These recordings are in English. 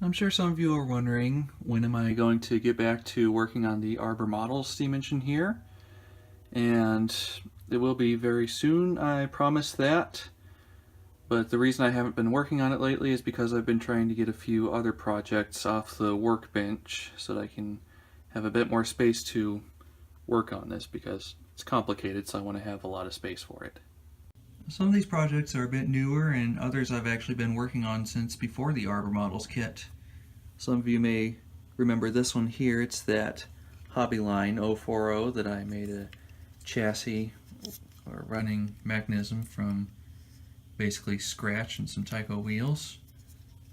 I'm sure some of you are wondering, when am I going to get back to working on the Arbor Models steam engine here? And it will be very soon, I promise that. But the reason I haven't been working on it lately is because I've been trying to get a few other projects off the workbench so that I can have a bit more space to work on this, because it's complicated, so I want to have a lot of space for it. Some of these projects are a bit newer, and others I've actually been working on since before the Arbor Models kit. Some of you may remember this one here. It's that Hobbyline 040 that I made a chassis or running mechanism from basically scratch and some Tyco wheels.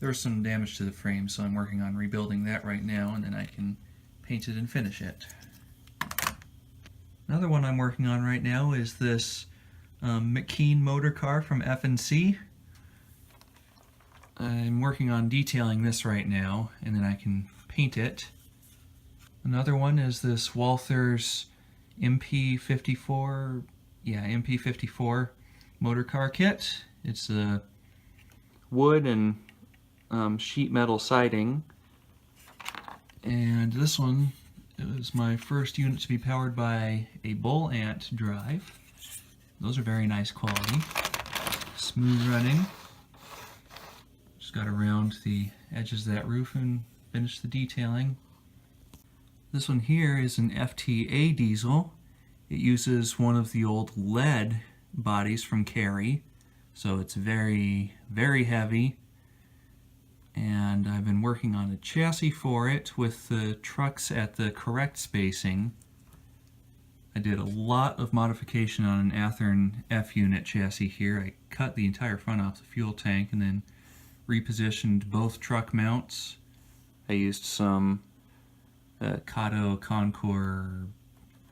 There was some damage to the frame, so I'm working on rebuilding that right now, and then I can paint it and finish it. Another one I'm working on right now is this Mckeen Motor Car from F&C. I'm working on detailing this right now, and then I can paint it. Another one is this Walther's MP54 motor car kit. It's a wood and sheet metal siding, and this one is my first unit to be powered by a bull ant drive. Those are very nice quality, smooth running. Just got to round the edges of that roof and finish the detailing. This one here is an Fta Diesel. It uses one of the old lead bodies from Cary, so it's very, very heavy. And I've been working on a chassis for it with the trucks at the correct spacing. I did a lot of modification on an Athearn F unit chassis here. I cut the entire front off the fuel tank and then repositioned both truck mounts. I used some Kato Concours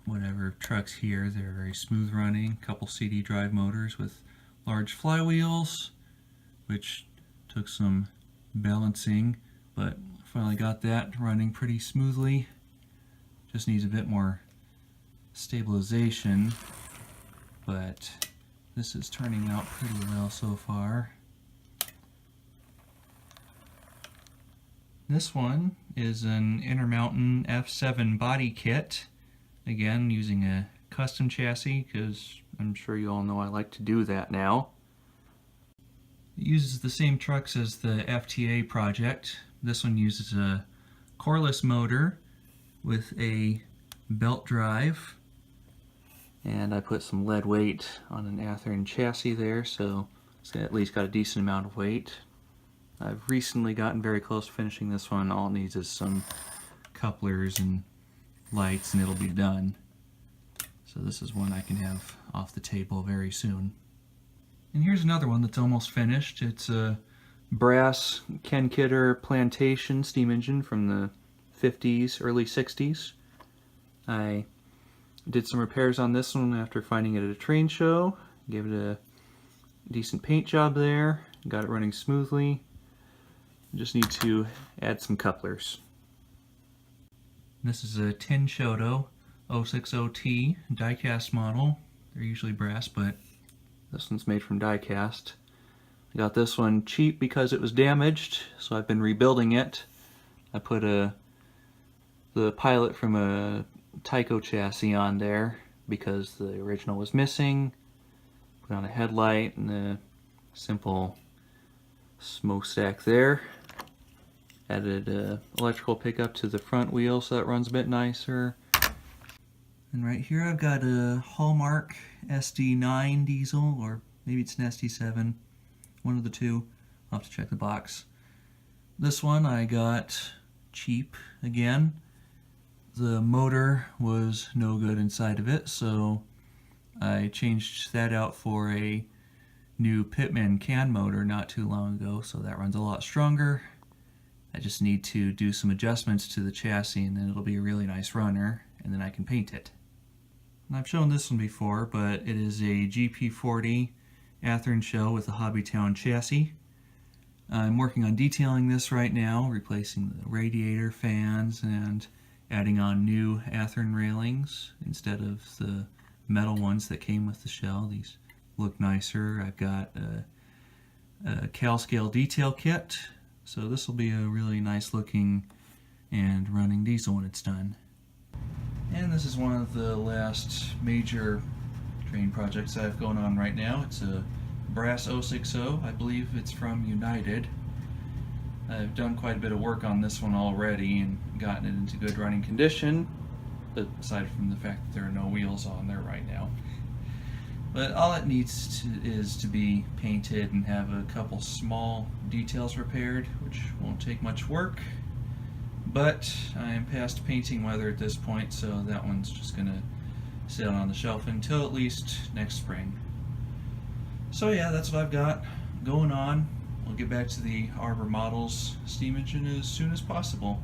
whatever trucks here. They're very smooth running, couple CD drive motors with large flywheels, which took some balancing, but finally got that running pretty smoothly. Just needs a bit more stabilization, but this is turning out pretty well so far. This one is an Intermountain F7 Body Kit, again using a custom chassis, because I'm sure you all know I like to do that now. It uses the same trucks as the FTA project. This one uses a coreless motor with a belt drive, and I put some lead weight on an Athearn chassis there, so it's at least got a decent amount of weight. I've recently gotten very close to finishing this one. All it needs is some couplers and lights and it'll be done. So this is one I can have off the table very soon. And here's another one that's almost finished. It's a brass Ken Kidder Plantation steam engine from the 50s, early 60s. I did some repairs on this one after finding it at a train show. Gave it a decent paint job there. Got it running smoothly. Just need to add some couplers. This is a Tin Shoto 060T die-cast model. They're usually brass, but this one's made from die-cast. I got this one cheap because it was damaged, so I've been rebuilding it. I put the pilot from a Tyco chassis on there because the original was missing. Put on a headlight and a simple smokestack there. Added an electrical pickup to the front wheel so that runs a bit nicer. And right here I've got a Hallmark SD9 diesel, or maybe it's an SD7, one of the two. I'll have to check the box. This one I got cheap again. The motor was no good inside of it, so I changed that out for a new Pitman can motor not too long ago, so that runs a lot stronger. I just need to do some adjustments to the chassis and then it'll be a really nice runner, and then I can paint it. And I've shown this one before, but it is a GP40 Athearn shell with a Hobbytown chassis. I'm working on detailing this right now, replacing the radiator fans and adding on new Athearn railings instead of the metal ones that came with the shell. These look nicer. I've got a CalScale detail kit So this will be a really nice looking and running diesel when it's done. And this is one of the last major train projects I have going on right now. It's a brass 060. I believe it's from United. I've done quite a bit of work on this one already and gotten it into good running condition, aside from the fact that there are no wheels on there right now. But all it needs is to be painted and have a couple small details repaired, which won't take much work. But I am past painting weather at this point, so that one's just going to sit on the shelf until at least next spring. So yeah, that's what I've got going on. We'll get back to the Arbor Models steam engine as soon as possible.